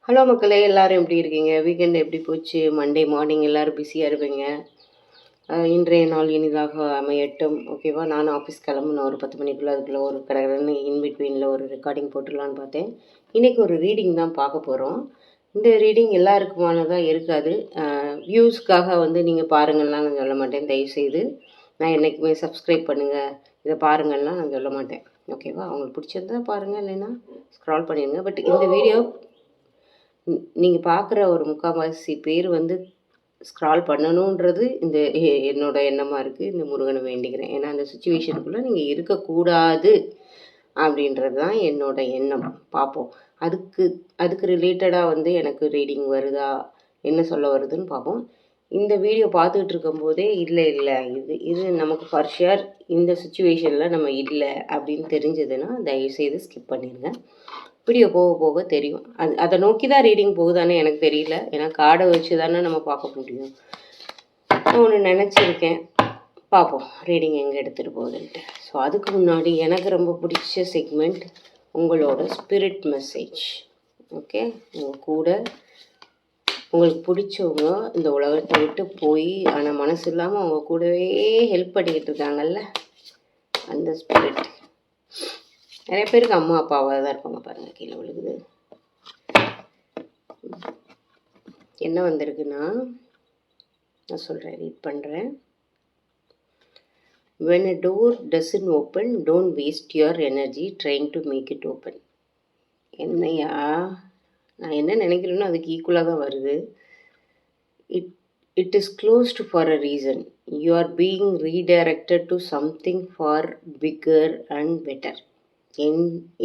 Hello மக்களே, எல்லாரும் எப்படி இருக்கீங்க? வீக்கெண்ட் எப்படி போச்சு? மண்டே மார்னிங் எல்லோரும் பிஸியாக இருப்பீங்க. இன்றைய நாள் இனிதாக அமையட்டும். ஓகேவா? நானும் ஆஃபீஸ் கிளம்புனேன் ஒரு 10 மணிக்குள்ளே. அதுக்குள்ளே ஒரு கடகடன்னு இன்பிட்வீனில் ஒரு ரெக்கார்டிங் போட்டுடலான்னு பார்த்தேன். இன்றைக்கி ஒரு ரீடிங் தான் பார்க்க போகிறோம். இந்த ரீடிங் எல்லாருக்குமானதாக இருக்காது. வியூஸ்க்காக வந்து நீங்கள் பாருங்கள்லாம் நான் சொல்ல மாட்டேன். தயவுசெய்து நான் என்றைக்குமே சப்ஸ்கிரைப் பண்ணுங்கள், இதை பாருங்கள்லாம் நான் சொல்ல மாட்டேன். ஓகேவா? அவங்களுக்கு பிடிச்சிருந்தா பாருங்கள், இல்லைன்னா ஸ்க்ரால் பண்ணிடுங்க. பட் இந்த வீடியோ நீங்கள் பார்க்குற ஒரு முக்கால்வாசி பேர் வந்து ஸ்க்ரால் பண்ணணுன்றது இந்த என்னோட எண்ணமாக இருக்குது. இந்த முருகனை வேண்டிக்கிறேன். ஏன்னா அந்த சுச்சுவேஷனுக்குள்ளே நீங்கள் இருக்கக்கூடாது அப்படின்றது தான் என்னோட எண்ணம். பார்ப்போம். அதுக்கு அதுக்கு ரிலேட்டடாக வந்து எனக்கு ரீடிங் வருதா, என்ன சொல்ல வருதுன்னு பார்ப்போம். இந்த வீடியோ பார்த்துக்கிட்டு இருக்கும்போதே இல்லை இது இது நமக்கு ஃபார் ஷுர் இந்த சுச்சுவேஷனில் நம்ம இல்லை அப்படின்னு தெரிஞ்சதுன்னா தயவுசெய்து ஸ்கிப் பண்ணிடுங்க. வீடியோ போக போக தெரியும். அதை நோக்கி தான் ரீடிங் போகுதானே எனக்கு தெரியல. ஏன்னா கார்டை வச்சு தானே நம்ம பார்க்க முடியும். நான் ஒன்று நினச்சிருக்கேன், பார்ப்போம் ரீடிங் எங்கே எடுத்துகிட்டு போகுதுன்ட்டு. ஸோ அதுக்கு முன்னாடி எனக்கு ரொம்ப பிடிச்ச செக்மெண்ட் உங்களோட ஸ்பிரிட் மெசேஜ். ஓகே, உங்கள் கூட உங்களுக்கு பிடிச்சவங்க இந்த உலகத்தை விட்டு போய் ஆனால் மனசு இல்லாமல் அவங்க கூடவே ஹெல்ப் பண்ணிக்கிட்டு இருக்காங்கல்ல, அந்த ஸ்பிரிட். நிறைய பேருக்கு அம்மா அப்பாவாக தான் இருப்பாங்க. பாருங்கள், கீழே விழுகுது. என்ன வந்திருக்குன்னா நான் சொல்கிறேன், ரீட் பண்ணுறேன். When a door doesn't open, don't waste your energy trying to make it open. என்னையா நான் என்ன நினைக்கிறேனோ அதுக்கு ஈக்குவலாக தான் வருது. It is closed for a reason. You are being redirected to something far bigger and better.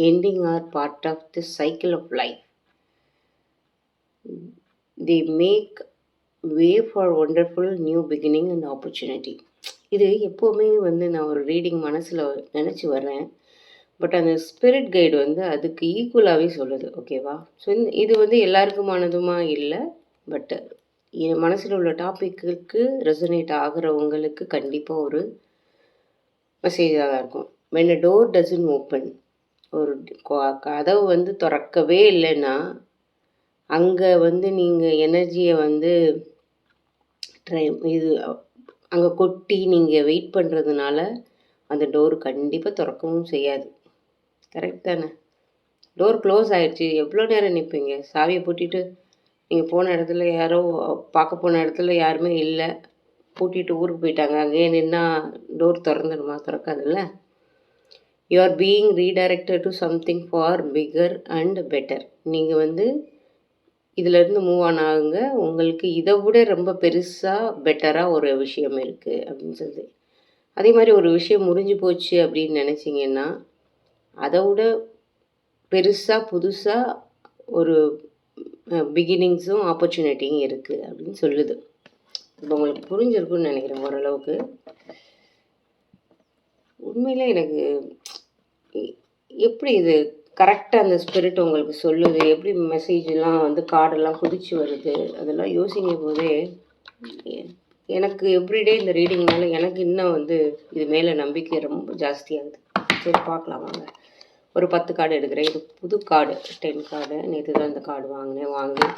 Ending are part of the cycle of life. They make way for wonderful new beginning and opportunity. இது எப்போவுமே வந்து நான் ஒரு reading மனசில் நினச்சி வர்றேன். But அந்த spirit guide வந்து அதுக்கு ஈக்குவலாகவே சொல்லுது. ஓகேவா? ஸோ இது வந்து எல்லாருக்குமானதுமா இல்லை. பட் என் மனசில் உள்ள டாப்பிக்கு ரெசனேட் ஆகிறவங்களுக்கு கண்டிப்பாக ஒரு மெசேஜாக தான் இருக்கும். when a door doesn't open, ஒரு கதவு வந்து திறக்கவே இல்லைன்னா அங்கே வந்து நீங்கள் எனர்ஜியை வந்து இது அங்கே கொட்டி நீங்கள் வெயிட் பண்ணுறதுனால அந்த டோர் கண்டிப்பாக திறக்கவும் செய்யாது. கரெக்ட் தானே? டோர் க்ளோஸ் ஆகிடுச்சு, எவ்வளோ நேரம் நிற்பீங்க? சாவியை பூட்டிட்டு நீங்கள் போன இடத்துல யாரோ பார்க்க போன இடத்துல யாருமே இல்லை, பூட்டிட்டு ஊருக்கு போயிட்டாங்க, அங்கேயே நின்னா டோர் திறந்துடுமா? திறக்காதுல்ல. You are being redirected to something for bigger and better. நீங்கள் வந்து இதிலேருந்து மூவ் ஆன் ஆகுங்க. உங்களுக்கு இதை விட ரொம்ப பெருசாக பெட்டராக ஒரு விஷயம் இருக்குது அப்படின்னு சொல்லுது. அதே மாதிரி ஒரு விஷயம் முடிஞ்சு போச்சு அப்படின்னு நினச்சிங்கன்னா அதை விட பெருசாக புதுசாக ஒரு பிகினிங்ஸும் ஆப்பர்ச்சுனிட்டியும் இருக்குது அப்படின்னு சொல்லுது. இப்போ உங்களுக்கு புரிஞ்சிருக்குன்னு நினைக்கிறேன் ஓரளவுக்கு. உண்மையிலே எனக்கு எப்படி இது கரெக்டாக அந்த ஸ்பிரிட் உங்களுக்கு சொல்லுது, எப்படி மெசேஜெலாம் வந்து கார்டெல்லாம் குதிச்சு வருது, அதெல்லாம் யோசிக்கும் போதே எனக்கு எவ்ரிடே இந்த ரீடிங்னால எனக்கு இன்னும் வந்து இது மேலே நம்பிக்கை ரொம்ப ஜாஸ்தியாகுது. சரி, பார்க்கலாம் வாங்க. ஒரு 10 கார்டு எடுக்கிறேன். இது புது கார்டு, 10 கார்டு. நேற்று தான் இந்த கார்டு வாங்கி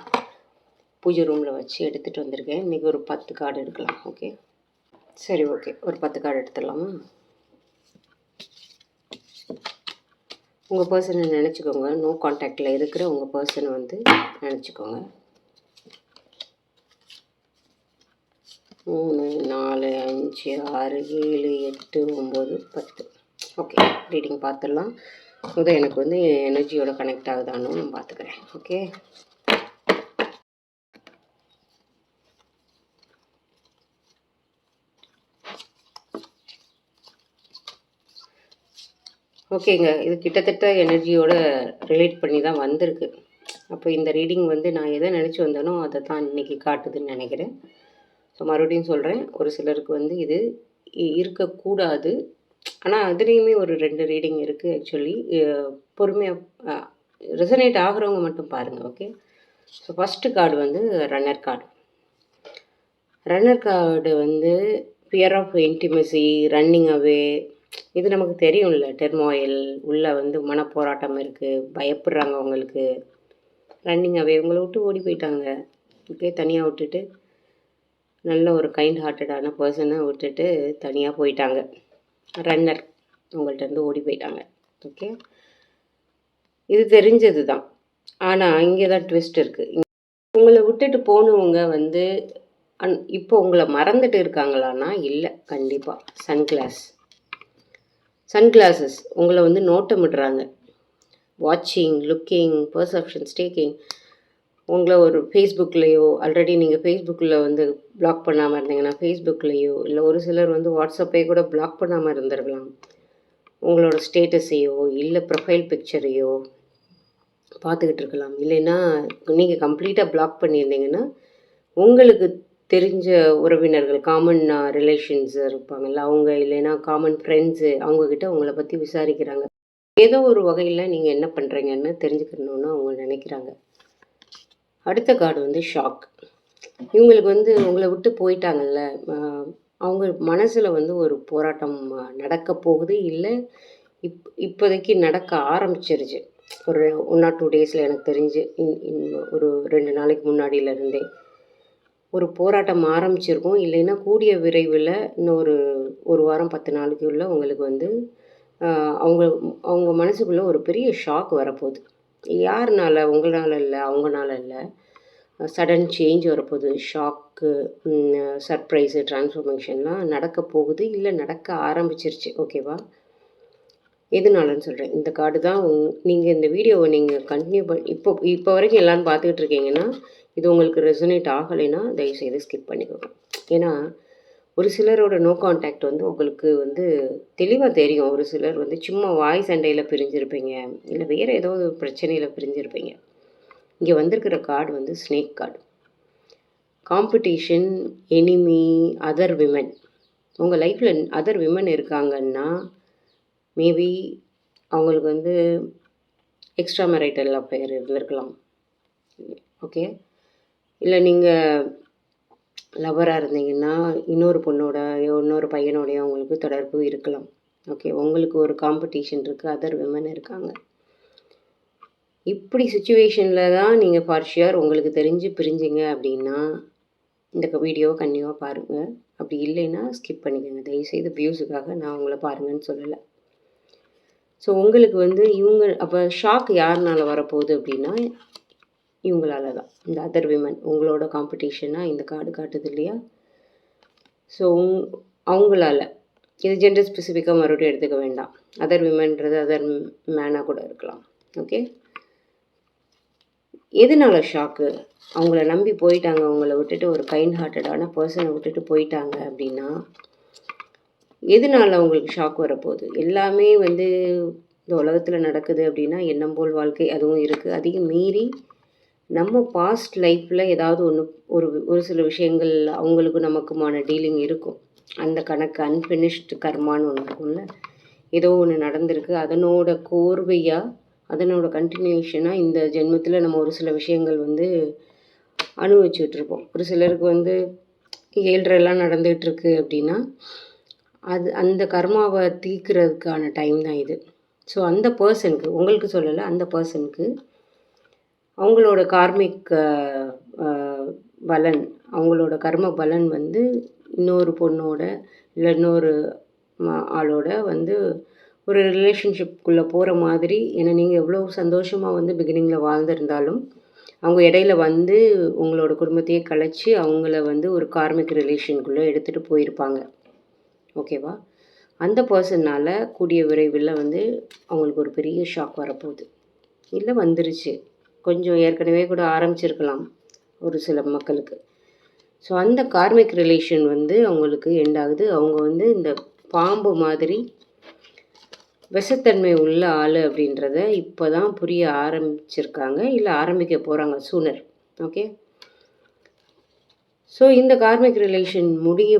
பூஜை ரூமில் வச்சு எடுத்துகிட்டு வந்திருக்கேன். இன்றைக்கி ஒரு 10 கார்டு எடுக்கலாம். ஓகே, சரி, ஓகே, ஒரு 10 கார்டு எடுத்துடலாமா? உங்கள் பர்சனை நினச்சிக்கோங்க. நோ கான்டாக்டில் இருக்கிற உங்கள் பர்சனை வந்து நினச்சிக்கோங்க. 3 4 5 6 7 8 9 10. ஓகே, ரீடிங் பார்த்துடலாம். முதல் எனக்கு வந்து எனர்ஜியோட கனெக்ட் ஆகுதான்னு நான் பார்த்துக்கிறேன். ஓகே, ஓகேங்க. இது கிட்டத்தட்ட எனர்ஜியோட ரிலேட் பண்ணி தான் வந்திருக்கு. அப்போ இந்த ரீடிங் வந்து நான் எதை நினச்சி வந்தேனோ அதை தான் இன்றைக்கி காட்டுதுன்னு நினைக்கிறேன். ஸோ மறுபடியும் சொல்கிறேன், ஒரு சிலருக்கு வந்து இது இருக்கக்கூடாது. ஆனால் அதுலேயுமே ஒரு 2 ரீடிங் இருக்குது. ஆக்சுவலி பொறுமையாக ரெசனேட் ஆகிறவங்க மட்டும் பாருங்கள். ஓகே, ஸோ ஃபஸ்ட்டு கார்டு வந்து ரன்னர் கார்டு. ரன்னர் கார்டு வந்து fear of intimacy, running away. இது நமக்கு தெரியும்ல, டெர்மாயில் உள்ள வந்து மனப்போராட்டம் இருக்குது, பயப்படுறாங்க அவங்களுக்கு. ரன்னிங் அவே உங்களை விட்டு ஓடி போயிட்டாங்க. ஓகே, தனியாக விட்டுட்டு நல்ல ஒரு கைண்ட் ஹார்ட்டடான பர்சனை விட்டுட்டு தனியாக போயிட்டாங்க. ரன்னர் உங்கள்கிட்டருந்து ஓடி போயிட்டாங்க. ஓகே, இது தெரிஞ்சது தான். ஆனால் இங்கே தான் ட்விஸ்ட் இருக்குது. உங்களை விட்டுட்டு போனவங்க வந்து இப்போ உங்களை மறந்துட்டு இருக்காங்களான்னா இல்லை, கண்டிப்பாக. சன்கிளாஸஸ் உங்களை வந்து நோட்டமிடுறாங்க. வாட்சிங், லுக்கிங், பர்செப்ஷன்ஸ் டேக்கிங். உங்களை ஒரு ஃபேஸ்புக்லேயோ, ஆல்ரெடி நீங்கள் ஃபேஸ்புக்கில் வந்து பிளாக் பண்ணாமல் இருந்தீங்கன்னா ஃபேஸ்புக்லேயோ, இல்லை ஒரு சிலர் வந்து வாட்ஸ்அப்பே கூட பிளாக் பண்ணாமல் இருந்திருக்கலாம். உங்களோட ஸ்டேட்டஸையோ இல்லை ப்ரொஃபைல் பிக்சரையோ பார்த்துக்கிட்டு இருக்கலாம். இல்லைன்னா நீங்கள் கம்ப்ளீட்டாக பிளாக் பண்ணியிருந்தீங்கன்னா உங்களுக்கு தெரிஞ்ச உறவினர்கள், காமன் ரிலேஷன்ஸ் இருப்பாங்கள்ல, அவங்க இல்லைன்னா காமன் ஃப்ரெண்ட்ஸு, அவங்கக்கிட்ட உங்களை பற்றி விசாரிக்கிறாங்க. ஏதோ ஒரு வகையில் நீங்கள் என்ன பண்ணுறீங்கன்னு தெரிஞ்சுக்கணுன்னு அவங்க நினைக்கிறாங்க. அடுத்த கார்டு வந்து ஷாக். இவங்களுக்கு வந்து உங்களை விட்டு போயிட்டாங்கல்ல, அவங்க மனசில் வந்து ஒரு போராட்டம் நடக்க போகுது, இல்லை இப்போதைக்கு நடக்க ஆரம்பிச்சிருச்சு. ஒரு 1 or 2 டேஸில் எனக்கு தெரிஞ்சு ஒரு 2 நாளைக்கு முன்னாடியிலேருந்தே ஒரு போராட்டம் ஆரம்பிச்சிருக்கும். இல்லைன்னா கூடிய விரைவில் இன்னும் ஒரு வாரம் 10 நாளைக்குள்ளே உங்களுக்கு வந்து அவங்க மனசுக்குள்ளே ஒரு பெரிய ஷாக் வரப்போகுது. யாருனால? உங்களால் இல்லை, அவங்களால இல்லை. சடன் சேஞ்ச் வரப்போகுது. ஷாக்கு, சர்ப்ரைஸு, ட்ரான்ஸ்ஃபர்மேஷன்லாம் நடக்க போகுது, இல்லை நடக்க ஆரம்பிச்சிருச்சு. ஓகேவா? எதுனாலன்னு சொல்கிறேன். இந்த கார்டு தான் நீங்கள் இந்த வீடியோவை நீங்கள் கண்டினியூ இப்போ வரைக்கும் எல்லோரும் பார்த்துக்கிட்டு இருக்கீங்கன்னா, இது உங்களுக்கு ரெசனேட் ஆகலைன்னா தயவுசெய்து ஸ்கிப் பண்ணிக்கோங்க. ஏன்னா ஒரு சிலரோட நோ கான்டாக்ட் வந்து உங்களுக்கு வந்து தெளிவாக தெரியும். ஒரு சிலர் வந்து சும்மா வாய் சண்டையில் பிரிஞ்சிருப்பீங்க, இல்லை வேறு ஏதோ ஒரு பிரச்சனையில் பிரிஞ்சிருப்பீங்க. இங்கே வந்திருக்கிற கார்டு வந்து snake card. Competition, enemy, other women. உங்கள் லைஃப்பில் அதர் விமன் இருக்காங்கன்னா மேபி அவங்களுக்கு வந்து எக்ஸ்ட்ரா மேரிட்டல் அஃபேர் இருந்திருக்கலாம். ஓகே, இல்லை நீங்கள் லவராக இருந்தீங்கன்னா இன்னொரு பொண்ணோடையோ இன்னொரு பையனோடையோ அவங்களுக்கு தொடர்பு இருக்கலாம். ஓகே, உங்களுக்கு ஒரு காம்படிஷன் இருக்குது, அதர் விமன் இருக்காங்க. இப்படி சுச்சுவேஷனில் தான் நீங்கள் ஃபார் ஷியர் உங்களுக்கு தெரிஞ்சு பிரிஞ்சிங்க அப்படின்னா இந்த வீடியோவை கண்டிப்பாக பாருங்கள். அப்படி இல்லைன்னா ஸ்கிப் பண்ணிக்கோங்க. தயவுசெய்து வியூஸுக்காக நான் உங்களை பாருங்கன்னு சொல்லலை. ஸோ உங்களுக்கு வந்து இவங்க அப்போ ஷாக் யாருனால வரப்போகுது அப்படின்னா இவங்களால தான். இந்த அதர் விமன் உங்களோட காம்படிஷனாக இந்த கார்டு காட்டுது இல்லையா? ஸோ அவங்களால இது ஜெண்டர் ஸ்பெசிஃபிக்காக மறுபடியும் எடுத்துக்க வேண்டாம். அதர் விமன்றது அதர் மேனாக கூட இருக்கலாம். ஓகே, எதனால ஷாக்கு? அவங்கள நம்பி போயிட்டாங்க, அவங்கள விட்டுட்டு ஒரு கைண்ட் ஹார்ட்டடான பர்சனை விட்டுட்டு போயிட்டாங்க அப்படின்னா எதனால அவங்களுக்கு ஷாக் வரப்போகுது? எல்லாமே வந்து இந்த உலகத்தில் நடக்குது அப்படின்னா எண்ணம் போல் வாழ்க்கை அதுவும் இருக்குது. அதையும் மீறி நம்ம பாஸ்ட் லைஃப்பில் ஏதாவது ஒரு சில விஷயங்கள் அவங்களுக்கும் நமக்குமான டீலிங் இருக்கும். அந்த கணக்கு அன்ஃபினிஷ்டு கர்மான்னு ஒன்று இருக்கும்ல, ஏதோ ஒன்று நடந்திருக்கு. அதனோட கோர்வையாக, அதனோட கண்டினியூஷனாக இந்த ஜென்மத்தில் நம்ம ஒரு சில விஷயங்கள் வந்து அனுபவிச்சுட்ருப்போம். ஒரு சிலருக்கு வந்து 7.5 நடந்துகிட்ருக்கு அப்படின்னா அந்த கர்மாவை தீர்க்கிறதுக்கான டைம் தான் இது. ஸோ அந்த பர்சனுக்கு, உங்களுக்கு சொல்லலை, அந்த பர்சனுக்கு அவங்களோட கார்மிக் பலன், அவங்களோட கர்ம பலன் வந்து இன்னொரு பொண்ணோட இல்லை இன்னொரு ஆளோட வந்து ஒரு ரிலேஷன்ஷிப்குள்ளே போகிற மாதிரி. ஏன்னா நீங்கள் எவ்வளோ சந்தோஷமாக வந்து பிகினிங்கில் வாழ்ந்திருந்தாலும் அவங்க இடையில வந்து உங்களோட குடும்பத்தையே கலைச்சி அவங்கள வந்து ஒரு கார்மிக் ரிலேஷனுக்குள்ளே எடுத்துகிட்டு போயிருப்பாங்க. ஓகேவா? அந்த பர்சன்னால் கூடிய விரைவில் வந்து அவங்களுக்கு ஒரு பெரிய ஷாக் வரப்போகுது, இல்லை வந்துருச்சு. கொஞ்சம் ஏற்கனவே கூட ஆரம்பிச்சிருக்கலாம் ஒரு சில மக்களுக்கு. ஸோ அந்த கார்மிக் ரிலேஷன் வந்து அவங்களுக்கு எண்ட் ஆகுது. அவங்க வந்து இந்த பாம்பு மாதிரி விஷத்தன்மை உள்ள ஆள் அப்படின்றத இப்போ தான் புரிய ஆரம்பிச்சிருக்காங்க, இல்லை ஆரம்பிக்க போகிறாங்க சூனர். ஓகே, ஸோ இந்த கார்மிக் ரிலேஷன் முடிய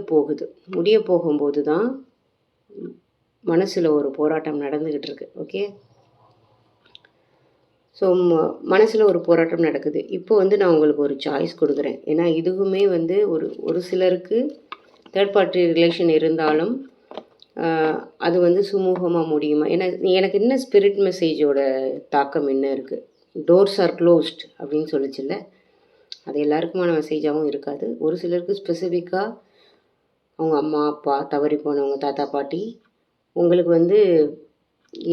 போகும்போது தான் மனசில் ஒரு போராட்டம் நடந்துக்கிட்டு இருக்கு. ஓகே, ஸோ மனசில் ஒரு போராட்டம் நடக்குது. இப்போ வந்து நான் உங்களுக்கு ஒரு சாய்ஸ் கொடுக்குறேன். ஏன்னா இதுவுமே வந்து ஒரு சிலருக்கு தேர்ட் பார்ட்டி ரிலேஷன் இருந்தாலும் அது வந்து சுமூகமாக முடியுமா? ஏன்னா எனக்கு இன்னும் ஸ்பிரிட் மெசேஜோட தாக்கம் என்ன இருக்குது? டோர்ஸ் ஆர் க்ளோஸ்ட் அப்படின்னு சொல்லிச்சுல்ல, அது எல்லாருக்குமான மெசேஜாகவும் இருக்காது. ஒரு சிலருக்கு ஸ்பெசிஃபிக்காக அவங்க அம்மா அப்பா தவறி போனவங்க தாத்தா பாட்டி உங்களுக்கு வந்து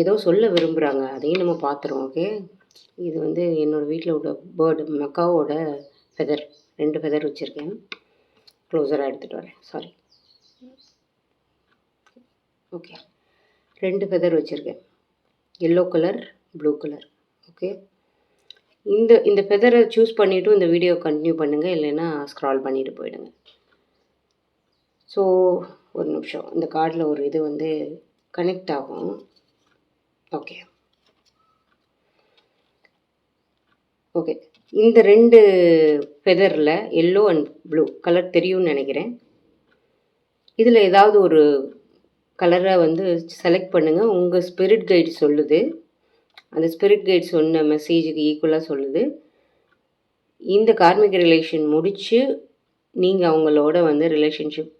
ஏதோ சொல்ல விரும்புகிறாங்க, அதையும் நம்ம பார்த்துறோம். ஓகே, இது வந்து என்னோடய வீட்டில் உள்ள பேர்டு மக்காவோட ஃபெதர், 2 ஃபெதர் வச்சுருக்கேன். க்ளோஸராக எடுத்துகிட்டு வரேன், சாரி. ஓகே, 2 ஃபெதர் வச்சுருக்கேன், yellow colour, blue colour. Okay, இந்த ஃபெதரை சூஸ் பண்ணிவிட்டு இந்த வீடியோ கண்டினியூ பண்ணுங்கள், இல்லைன்னா ஸ்க்ரால் பண்ணிவிட்டு போயிடுங்க. ஸோ ஒரு நிமிஷம், இந்த கார்டில் ஒரு இது வந்து கனெக்ட் ஆகும். ஓகே ஓகே, இந்த 2 ஃபெதரில் எல்லோ அண்ட் ப்ளூ கலர் தெரியும்னு நினைக்கிறேன். இதில் ஏதாவது ஒரு கலரை வந்து செலக்ட் பண்ணுங்கள். உங்கள் ஸ்பிரிட் கைடு சொல்லுது, அந்த ஸ்பிரிட் கைட் சொன்ன மெசேஜுக்கு ஈக்குவலாக சொல்லுது. இந்த கார்மிக் ரிலேஷன் முடித்து நீங்கள் அவங்களோட வந்து ரிலேஷன்ஷிப்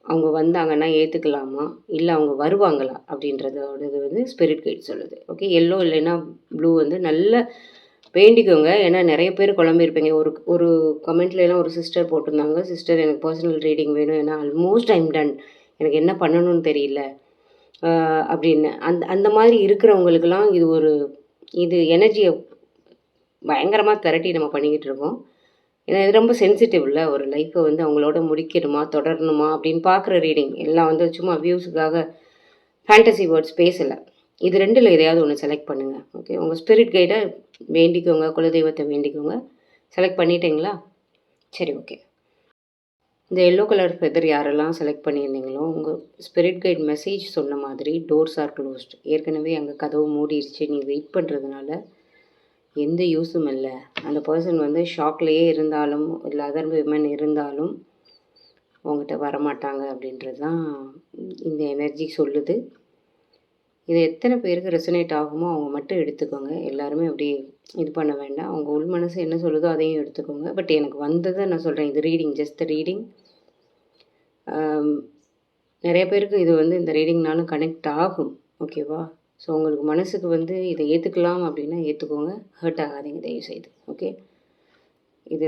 அவங்க வந்தாங்கன்னா ஏற்றுக்கலாமா, இல்லை அவங்க வருவாங்களா அப்படின்றதோட இது வந்து ஸ்பிரிட் கைட் சொல்லுது. ஓகே, எல்லோ இல்லைன்னா ப்ளூ வந்து நல்ல வேண்டிக்கோங்க. ஏன்னா நிறைய பேர் குழம்பிருப்பீங்க. ஒரு கமெண்ட்லாம் ஒரு சிஸ்டர் போட்டிருந்தாங்க, சிஸ்டர் எனக்கு பர்சனல் ரீடிங் வேணும், ஏன்னா ஆல்மோஸ்ட் ஐம் டன், எனக்கு என்ன பண்ணணும்னு தெரியல அப்படின்னு. அந்த மாதிரி இருக்கிறவங்களுக்கெல்லாம் இது எனர்ஜியை பயங்கரமாக திரட்டி நம்ம பண்ணிக்கிட்டு இருக்கோம். ஏன்னா இது ரொம்ப சென்சிட்டிவ் இல்லை, ஒரு லைஃப்பை வந்து அவங்களோட முடிக்கணுமா தொடரணுமா அப்படின்னு பார்க்குற ரீடிங் எல்லாம் வந்து சும்மா வியூஸுக்காக ஃபேண்டசி வேர்ட்ஸ் பேசலை. இது 2ல் எதையாவது ஒன்று செலக்ட் பண்ணுங்கள். ஓகே, உங்கள் ஸ்பிரிட் கைடை வேண்டிக்கோங்க, குலதெய்வத்தை வேண்டிக்கோங்க. செலக்ட் பண்ணிட்டீங்களா? சரி, ஓகே. இந்த எல்லோ கலர் ஃபெதர் யாரெல்லாம் செலக்ட் பண்ணியிருந்தீங்களோ, உங்கள் ஸ்பிரிட் கைட் மெசேஜ் சொன்ன மாதிரி டோர்ஸ் ஆர் க்ளோஸ்ட். ஏற்கனவே அங்கே கதவு மூடிடுச்சு, நீ வெயிட் பண்ணுறதுனால எந்த யூஸும் இல்லை. அந்த பர்சன் வந்து ஷாக்லேயே இருந்தாலும், இல்லை அதர் விமன் இருந்தாலும் உங்கள்கிட்ட வரமாட்டாங்க அப்படின்றது தான் இந்த எனர்ஜி சொல்லுது. இது எத்தனை பேருக்கு ரெசனேட் ஆகுமோ அவங்க மட்டும் எடுத்துக்கோங்க. எல்லாருமே அப்படி இது பண்ண வேண்டாம். அவங்க உள் மனசு என்ன சொல்லுதோ அதையும் எடுத்துக்கோங்க. பட் எனக்கு வந்ததை நான் சொல்கிறேன், இது ரீடிங், ஜஸ்ட் ரீடிங். நிறைய பேருக்கு இது வந்து இந்த ரீடிங்னாலும் கனெக்ட் ஆகும். ஓகேவா? ஸோ உங்களுக்கு மனசுக்கு வந்து இதை ஏற்றுக்கலாம் அப்படின்னா ஏற்றுக்கோங்க, ஹர்ட் ஆகாதீங்க தயவுசெய்து. ஓகே, இது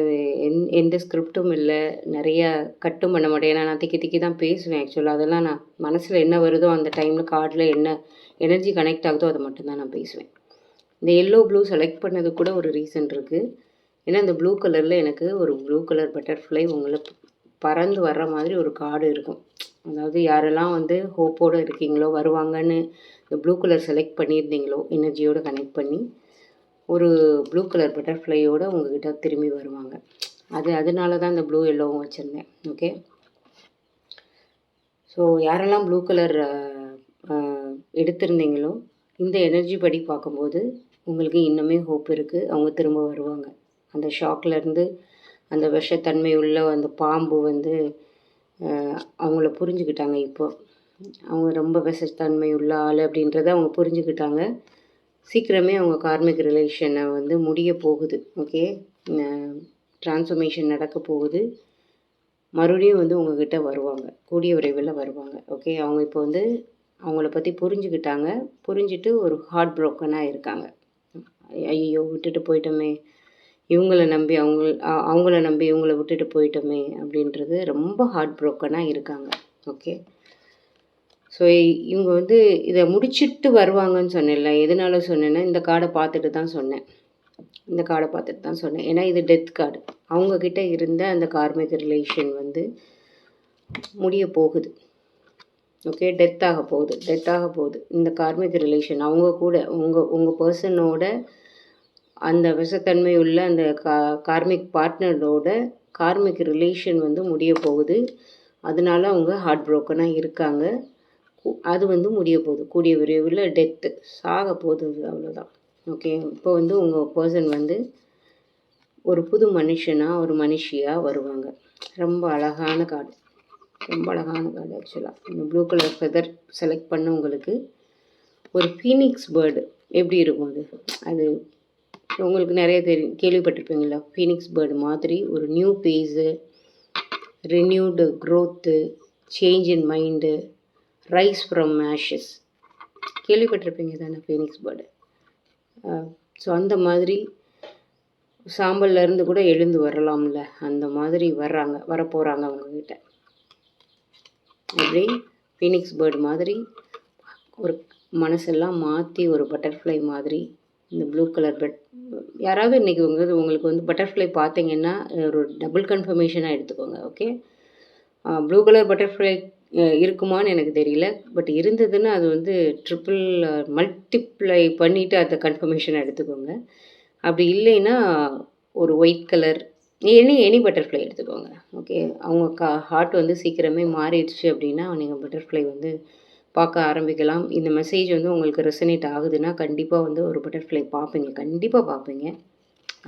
எந்த ஸ்கிரிப்டும் இல்லை, நிறையா கட்டும் பண்ண மாட்டேன். ஏன்னா நான் திக்கி தான் பேசுவேன் ஆக்சுவலாக. அதெல்லாம் நான் மனசில் என்ன வருதோ அந்த டைமில் கார்டில் என்ன எனர்ஜி கனெக்ட் ஆகுதோ அதை மட்டும்தான் நான் பேசுவேன். இந்த எல்லோ ப்ளூ செலக்ட் பண்ணது கூட ஒரு ரீசன் இருக்குது. ஏன்னா இந்த ப்ளூ கலரில் எனக்கு ஒரு ப்ளூ கலர் பட்டர்ஃப்ளை உங்களை பறந்து வர்ற மாதிரி ஒரு கார்டு இருக்கும். அதாவது யாரெல்லாம் வந்து ஹோப்போடு இருக்கீங்களோ, வருவாங்கன்னு இந்த ப்ளூ கலர் செலக்ட் பண்ணியிருந்தீங்களோ, எனர்ஜியோடு கனெக்ட் பண்ணி ஒரு ப்ளூ கலர் பட்டர்ஃப்ளையோடு உங்கள்கிட்ட திரும்பி வருவாங்க. அதனால தான் இந்த ப்ளூ எல்லோவும் வச்சுருந்தேன். ஓகே, ஸோ யாரெல்லாம் ப்ளூ கலர் எடுத்திருந்தீங்களோ, இந்த எனர்ஜி படி பார்க்கும்போது உங்களுக்கு இன்னுமே ஹோப் இருக்குது, அவங்க திரும்ப வருவாங்க. அந்த ஷாக்லேருந்து அந்த விஷத்தன்மை உள்ள அந்த பாம்பு வந்து அவங்கள புரிஞ்சுக்கிட்டாங்க. இப்போ அவங்க ரொம்ப விஷத்தன்மை உள்ள ஆள் அப்படின்றத அவங்க புரிஞ்சுக்கிட்டாங்க. சீக்கிரமே அவங்க கார்மிக் ரிலேஷனை வந்து முடிய போகுது. ஓகே, ட்ரான்ஸ்ஃபர்மேஷன் நடக்க போகுது. மறுபடியும் வந்து உங்ககிட்ட வருவாங்க, கூடிய விரைவில் வருவாங்க. ஓகே, அவங்க இப்போ வந்து அவங்கள பற்றி புரிஞ்சுக்கிட்டாங்க. புரிஞ்சுட்டு ஒரு ஹார்ட் ப்ரோக்கனாக இருக்காங்க. ஐயோ விட்டுட்டு போயிட்டோமே, அவங்கள நம்பி இவங்கள விட்டுட்டு போயிட்டோமே அப்படின்றது ரொம்ப ஹார்ட் ப்ரோக்கனாக இருக்காங்க. ஓகே, ஸோ இவங்க வந்து இதை முடிச்சுட்டு வருவாங்கன்னு சொன்னேன்ல. எதனால சொன்னேன்னா இந்த கார்டை பார்த்துட்டு தான் சொன்னேன். ஏன்னா இது டெத் கார்டு. அவங்கக்கிட்ட இருந்த அந்த கார்மிக் ரிலேஷன் வந்து முடிய போகுது. ஓகே, டெத் ஆக போகுது இந்த கார்மிக் ரிலேஷன். அவங்க கூட உங்கள் பர்சனோட அந்த விஷத்தன்மை உள்ள அந்த கார்மிக் பார்ட்னரோட கார்மிக் ரிலேஷன் வந்து முடிய போகுது. அதனால அவங்க ஹார்ட் ப்ரோக்கனாக இருக்காங்க. அது வந்து முடிய போகுது, கூடிய விரைவில் டெத்து சாக போகுது, அவ்வளோதான். ஓகே, இப்போ வந்து உங்கள் பர்சன் வந்து ஒரு புது ஒரு மனுஷியாக வருவாங்க. ரொம்ப அழகான கார்டு ஆக்சுவலாக. இந்த ப்ளூ கலர் ஃபெதர் செலக்ட் பண்ண உங்களுக்கு ஒரு ஃபீனிக்ஸ் பேர்டு எப்படி இருக்கும் அது உங்களுக்கு நிறைய கேள்விப்பட்டிருப்பீங்களா? ஃபீனிக்ஸ் பேர்டு மாதிரி ஒரு new phase, renewed growth, change in mind, rise from ashes கேள்விப்பட்டிருப்பீங்க தானே ஃபீனிக்ஸ் பேர்டு. ஸோ அந்த மாதிரி சாம்பல்லேருந்து கூட எழுந்து வரலாம்ல, அந்த மாதிரி வரப்போகிறாங்க அவங்கக்கிட்ட. அப்படி ஃபீனிக்ஸ் பேர்டு மாதிரி ஒரு மனசெல்லாம் மாற்றி ஒரு பட்டர்ஃப்ளை மாதிரி இந்த ப்ளூ கலர் பெட். யாராவது இன்றைக்கி உங்களுக்கு வந்து பட்டர்ஃப்ளை பார்த்தீங்கன்னா ஒரு டபுள் கன்ஃபர்மேஷனாக எடுத்துக்கோங்க. ஓகே, ப்ளூ கலர் பட்டர்ஃப்ளை இருக்குமான்னு எனக்கு தெரியல, பட் இருந்ததுன்னா அது வந்து மல்டிப்ளை பண்ணிவிட்டு அதை கன்ஃபர்மேஷனாக எடுத்துக்கோங்க. அப்படி இல்லைன்னா ஒரு ஒயிட் கலர் எனி பட்டர்ஃப்ளை எடுத்துக்கோங்க. ஓகே, அவங்க ஹார்ட் வந்து சீக்கிரமே மாறிடுச்சு அப்படின்னா நீங்கள் பட்டர்ஃப்ளை வந்து பார்க்க ஆரம்பிக்கலாம். இந்த மெசேஜ் வந்து உங்களுக்கு ரெசனேட் ஆகுதுன்னா கண்டிப்பாக வந்து ஒரு பட்டர்ஃப்ளை பார்ப்பீங்க, கண்டிப்பாக பார்ப்பீங்க.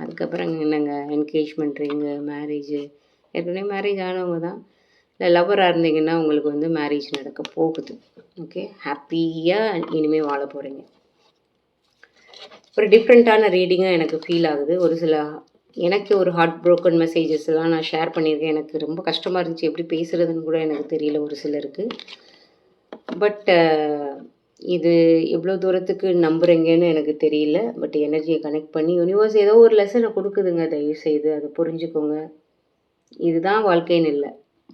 அதுக்கப்புறம் என்னங்க என்கேஜ்மெண்ட் ரிங்கு, மேரேஜு, ஏற்கனவே மேரேஜ் ஆனவங்க தான். இல்லை லவ்வராக இருந்தீங்கன்னா உங்களுக்கு வந்து மேரேஜ் நடக்க போகுது. ஓகே, ஹாப்பியாக இனிமேல் வாழ போகிறீங்க. ஒரு டிஃப்ரெண்ட்டான ரீடிங்காக எனக்கு ஃபீல் ஆகுது. ஒரு சில எனக்கு ஒரு ஹார்ட் ப்ரோக்கன் மெசேஜஸ் எல்லாம் நான் ஷேர் பண்ணியிருக்கேன். எனக்கு ரொம்ப கஷ்டமாக இருந்துச்சு, எப்படி பேசுகிறதுன்னு கூட எனக்கு தெரியல ஒரு சிலருக்கு. பட் இது எவ்வளோ தூரத்துக்கு நம்புகிறீங்கன்னு எனக்கு தெரியல. பட் எனர்ஜியை கனெக்ட் பண்ணி யூனிவர்ஸ் ஏதோ ஒரு லெசனை கொடுக்குதுங்க, தயவுசெய்து அதை புரிஞ்சுக்கோங்க. இதுதான் வாழ்க்கைன்னு இல்லை,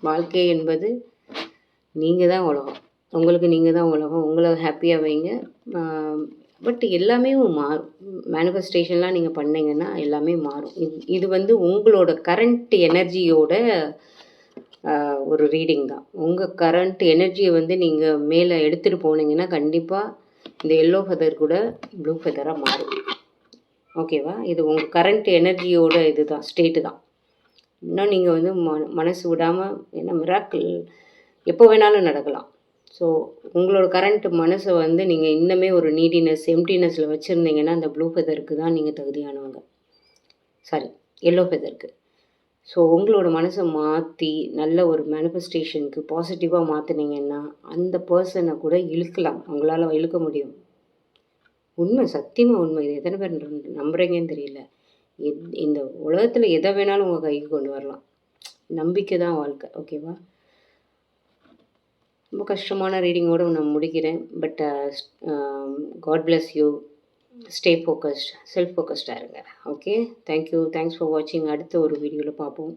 வாழ்க்கை என்பது நீங்கள் தான் உலகம், உங்களுக்கு நீங்கள் தான் உலகம். உங்களை ஹாப்பியாக வைங்க. பட் எல்லாமே மாறும். மேனிஃபெஸ்டேஷன்லாம் நீங்கள் பண்ணிங்கன்னா எல்லாமே மாறும். இது வந்து உங்களோட கரண்ட் எனர்ஜியோட ஒரு ரீடிங் தான். உங்கள் கரண்ட் எனர்ஜியை வந்து நீங்கள் மேலே எடுத்துகிட்டு போனீங்கன்னா கண்டிப்பாக இந்த எல்லோ ஃபெதர் கூட ப்ளூ ஃபெதராக மாறும். ஓகேவா? இது உங்கள் கரண்ட் எனர்ஜியோட இது தான், ஸ்டேட்டு தான். இன்னும் நீங்கள் வந்து மனசு விடாமல், ஏன்னா மிராக்கிள் எப்போ வேணாலும் நடக்கலாம். ஸோ உங்களோட கரண்ட் மனசை வந்து நீங்கள் இன்னுமே ஒரு நீடினஸ், எம்டினஸில் வச்சுருந்தீங்கன்னா அந்த ப்ளூ ஃபெதருக்கு தான் நீங்கள் தகுதியானவங்க. சாரி, எல்லோ ஃபெதருக்கு. ஸோ உங்களோட மனசை மாற்றி நல்ல ஒரு மேனிஃபெஸ்டேஷனுக்கு பாசிட்டிவாக மாற்றினீங்கன்னா அந்த பர்சனை கூட இழுக்கலாம், உங்களால் இழுக்க முடியும். உண்மை, சத்தியமாக உண்மை. இது எத்தனை பேர் நம்புறீங்கன்னு தெரியல. இந்த உலகத்தில் எதை வேணாலும் உங்கள் கைக்கு கொண்டு வரலாம். நம்பிக்கை தான் வாழ்க்கை. ஓகேவா? ரொம்ப கஷ்டமான ரீடிங்கோடு நான் முடிக்கிறேன். But God bless you. Stay focused, self ஃபோக்கஸ்டாக இருங்க. ஓகே, தேங்க்யூ, தேங்க்ஸ் ஃபார் வாட்சிங். அடுத்த ஒரு வீடியோவில் பார்ப்போம்.